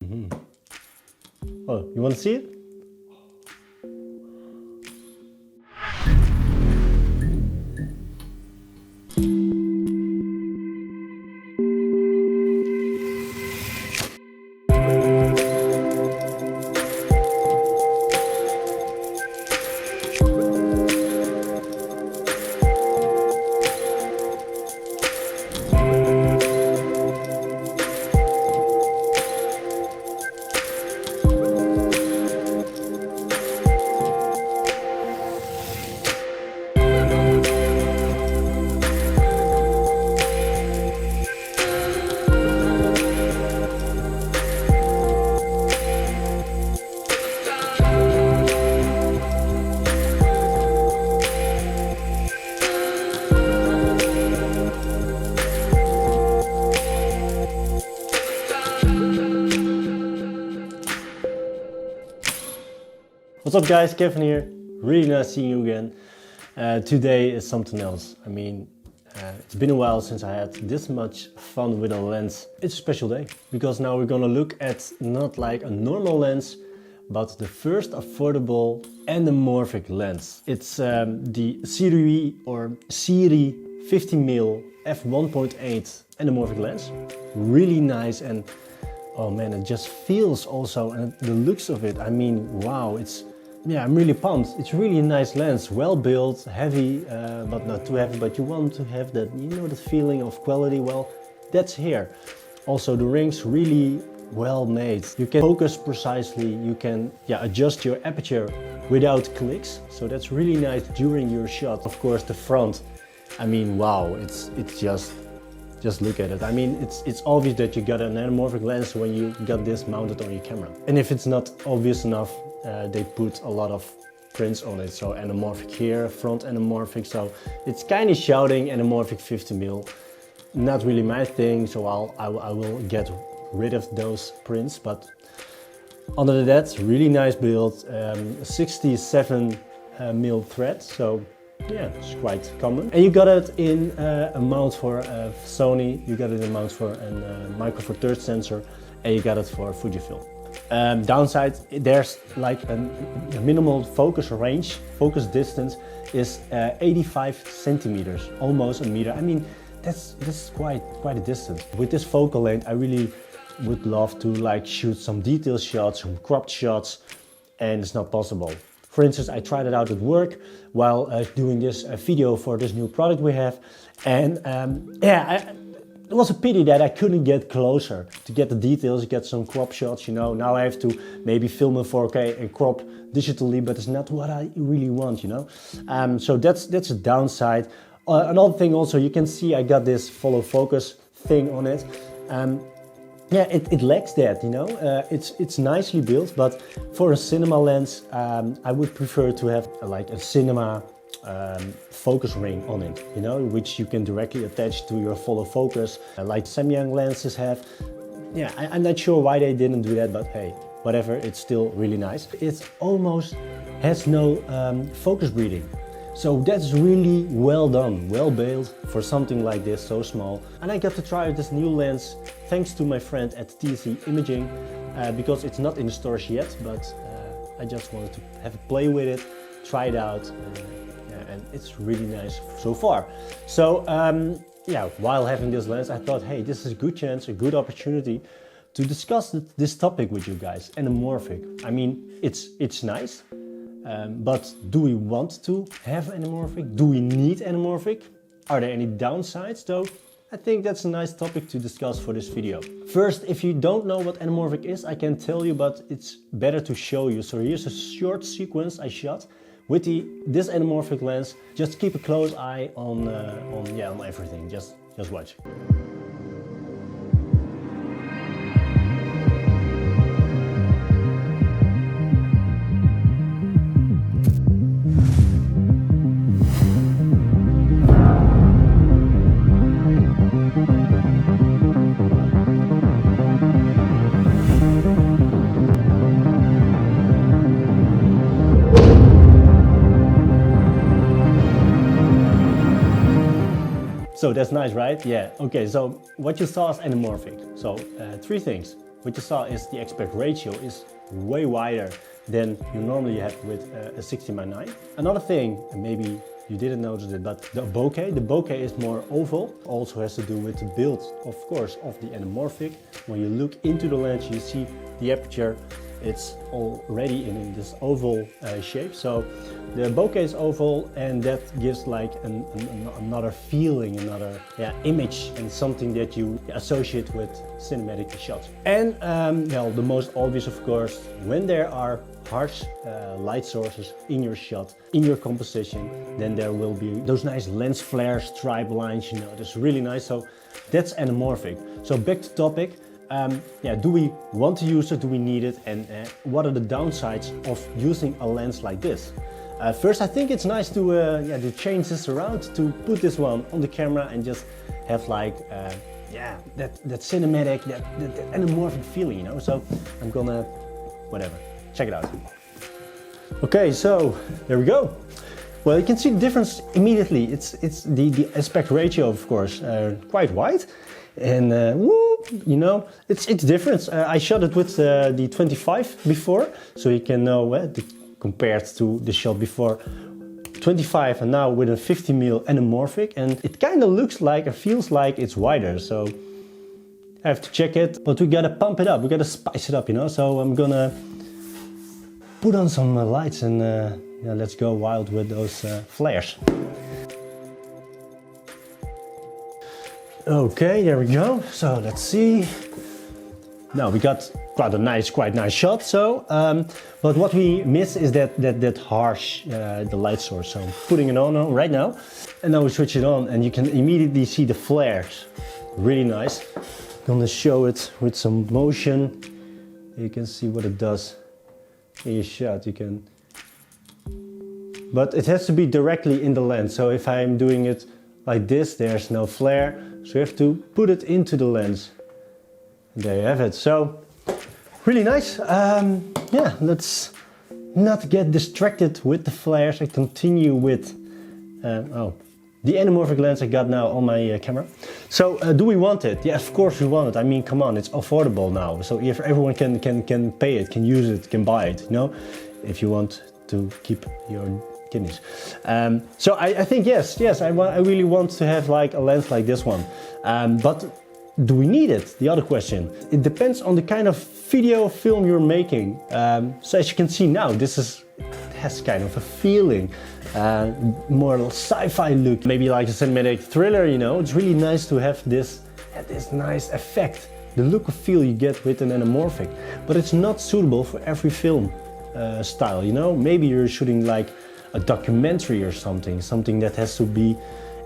Oh, you want to see it? What's up guys, Kevin here. Really nice seeing you again. Today is something else. I mean, it's been a while since I had this much fun with a lens. It's a special day because now we're gonna look at not like a normal lens, but the first affordable anamorphic lens. It's the SIRUI or SIRI 50mm F1.8 anamorphic lens. Really nice, and oh man, it just feels also, and the looks of it, I mean, wow, yeah, I'm really pumped. It's really a nice lens, well built, heavy, but not too heavy, but you want to have that, you know, the feeling of quality. Well, that's here. Also the rings really well made. You can focus precisely, you can adjust your aperture without clicks. So that's really nice during your shot. Of course, the front, I mean, wow, it's just look at it. I mean, it's obvious that you got an anamorphic lens when you got this mounted on your camera. And if it's not obvious enough, they put a lot of prints on it. So anamorphic here, front anamorphic. So it's kind of shouting anamorphic 50mm. Not really my thing, so I will get rid of those prints. But other than that, really nice build. 67mm thread. So yeah, it's quite common. And you got it in a mount for Sony, you got it in a mount for a Micro Four Thirds sensor, and you got it for Fujifilm. Downside, there's like a minimal focus range, focus distance is 85 centimeters, almost a meter. I mean, that's quite a distance. With this focal length, I really would love to like shoot some detail shots, some cropped shots, and it's not possible. For instance, I tried it out at work while doing this video for this new product we have, and it was a pity that I couldn't get closer to get the details, get some crop shots, you know. Now I have to maybe film in 4K and crop digitally, but it's not what I really want, you know. So that's a downside. Another thing also, you can see I got this follow focus thing on it. Yeah, it lacks that, you know. It's nicely built, but for a cinema lens, I would prefer to have like a cinema focus ring on it, you know, which you can directly attach to your follow focus, like Samyang lenses have. Yeah, I'm not sure why they didn't do that, but hey, whatever, it's still really nice. It almost has no focus breathing. So that's really well done, well built for something like this, so small. And I got to try this new lens thanks to my friend at TC Imaging, because it's not in the stores yet, but I just wanted to have a play with it, try it out, and it's really nice so far. So yeah, while having this lens, I thought, hey, this is a good chance, a good opportunity to discuss this topic with you guys, anamorphic. I mean, it's nice. But do we want to have anamorphic? Do we need anamorphic? Are there any downsides though? I think that's a nice topic to discuss for this video. First, if you don't know what anamorphic is, I can tell you, but it's better to show you. So here's a short sequence I shot with this anamorphic lens. Just keep a close eye on everything. Just watch. So that's nice, right? Yeah. Okay, so what you saw is anamorphic. So three things. what you saw is the aspect ratio is way wider than you normally have with a 16:9. Another thing, and maybe you didn't notice it, but the bokeh is more oval. Also has to do with the build, of course, of the anamorphic. When you look into the lens, you see the aperture, it's already in this oval shape. So the bokeh is oval, and that gives like another feeling, another image, and something that you associate with cinematic shots. And well, the most obvious, of course, when there are harsh light sources in your shot, in your composition, then there will be those nice lens flare stripe lines, you know, that's really nice. So that's anamorphic. So back to topic. Do we want to use it? Do we need it? And what are the downsides of using a lens like this? First, I think it's nice to change this around, to put this one on the camera and just have like that cinematic, that anamorphic feeling, you know. So I'm gonna check it out. Okay, so there we go. Well, you can see the difference immediately. It's the aspect ratio, of course, quite wide. And you know, it's different. I shot it with the 25 before, so you can know compared to the shot before 25 and now with a 50mm anamorphic, and it kind of looks like, it feels like it's wider. So I have to check it, but we gotta pump it up, we gotta spice it up, you know. So I'm gonna put on some lights and let's go wild with those flares. Okay, there we go. So let's see. Now we got quite nice shot. So, but what we miss is that harsh the light source. So I'm putting it on right now, and now we switch it on, and you can immediately see the flares. Really nice. I'm gonna show it with some motion. You can see what it does in your shot. You can, but it has to be directly in the lens. So if I'm doing it like this, there's no flare. So you have to put it into the lens. And there you have it. So really nice. Let's not get distracted with the flares and continue with the anamorphic lens I got now on my camera. So do we want it? Yeah, of course we want it. I mean, come on, it's affordable now. So if everyone can pay it, can use it, can buy it, you know, if you want to keep your kidneys. So I think yes, I really want to have like a lens like this one. But do we need it? The other question. It depends on the kind of video film you're making. So as you can see now, this has kind of a feeling, more sci-fi look, maybe like a cinematic thriller, you know. It's really nice to have this nice effect, the look and feel you get with an anamorphic. But it's not suitable for every film style, you know. Maybe you're shooting like a documentary or something that has to be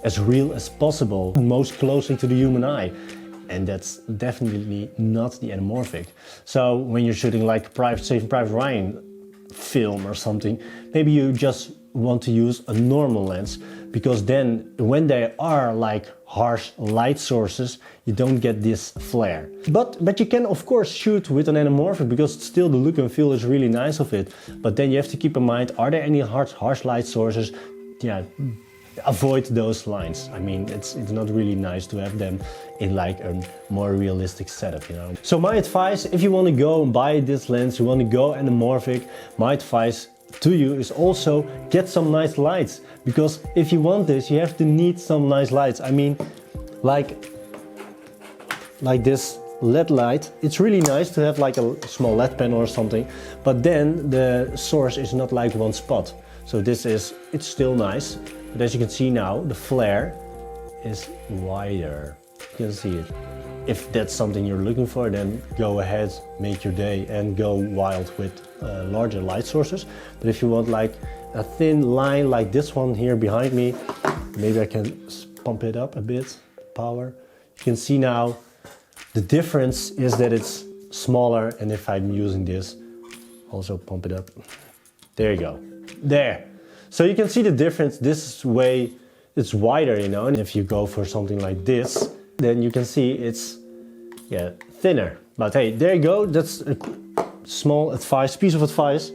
as real as possible, most closely to the human eye. And that's definitely not the anamorphic. So when you're shooting like Saving Private Ryan film or something, maybe you just want to use a normal lens, because then when there are like harsh light sources, you don't get this flare. But you can of course shoot with an anamorphic, because still the look and feel is really nice of it. But then you have to keep in mind, are there any harsh light sources? Yeah, avoid those lines. I mean, it's not really nice to have them in like a more realistic setup, you know. So my advice, if you want to go and buy this lens, you want to go anamorphic, my advice to you is also get some nice lights, because if you want this, you have to need some nice lights. I mean, like this LED light, it's really nice to have like a small LED panel or something, but then the source is not like one spot. So it's still nice, but as you can see now, the flare is wider. You can see it. If that's something you're looking for, then go ahead, make your day and go wild with larger light sources. But if you want like a thin line like this one here behind me, maybe I can pump it up a bit, power. You can see now the difference is that it's smaller, and if I'm using this, also pump it up. There you go. There. So you can see the difference. This way it's wider, you know, and if you go for something like this, then you can see it's thinner. But hey, there you go. That's a small advice, piece of advice.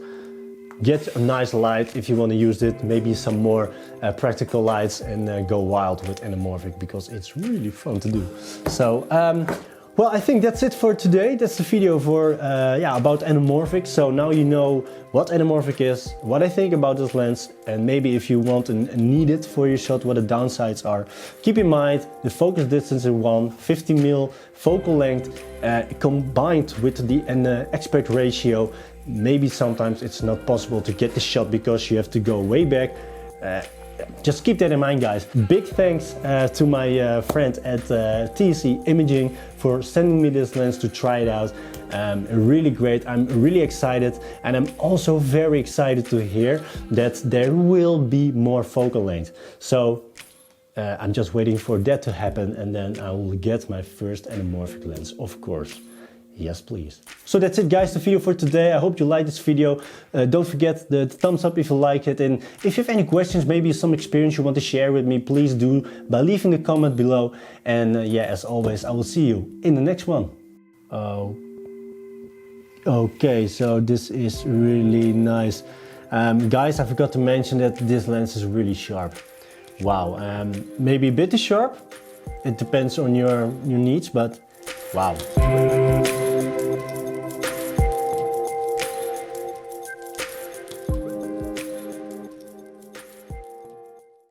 Get a nice light if you want to use it, maybe some more practical lights, and go wild with anamorphic, because it's really fun to do. So Well, I think that's it for today. That's the video for about anamorphic. So now you know what anamorphic is, what I think about this lens, and maybe if you want and need it for your shot, what the downsides are. Keep in mind the focus distance is 50mm focal length combined with the aspect ratio. Maybe sometimes it's not possible to get the shot because you have to go way back. Just keep that in mind, guys. Big thanks to my friend at TC Imaging for sending me this lens to try it out. Really great. I'm really excited, and I'm also very excited to hear that there will be more focal length. So I'm just waiting for that to happen, and then I will get my first anamorphic lens, of course. Yes, please. So that's it, guys, the video for today. I hope you liked this video. Don't forget the thumbs up if you like it. And if you have any questions, maybe some experience you want to share with me, please do by leaving a comment below. And yeah, as always, I will see you in the next one. Okay, so this is really nice. Guys, I forgot to mention that this lens is really sharp. Wow, maybe a bit too sharp. It depends on your needs, but wow.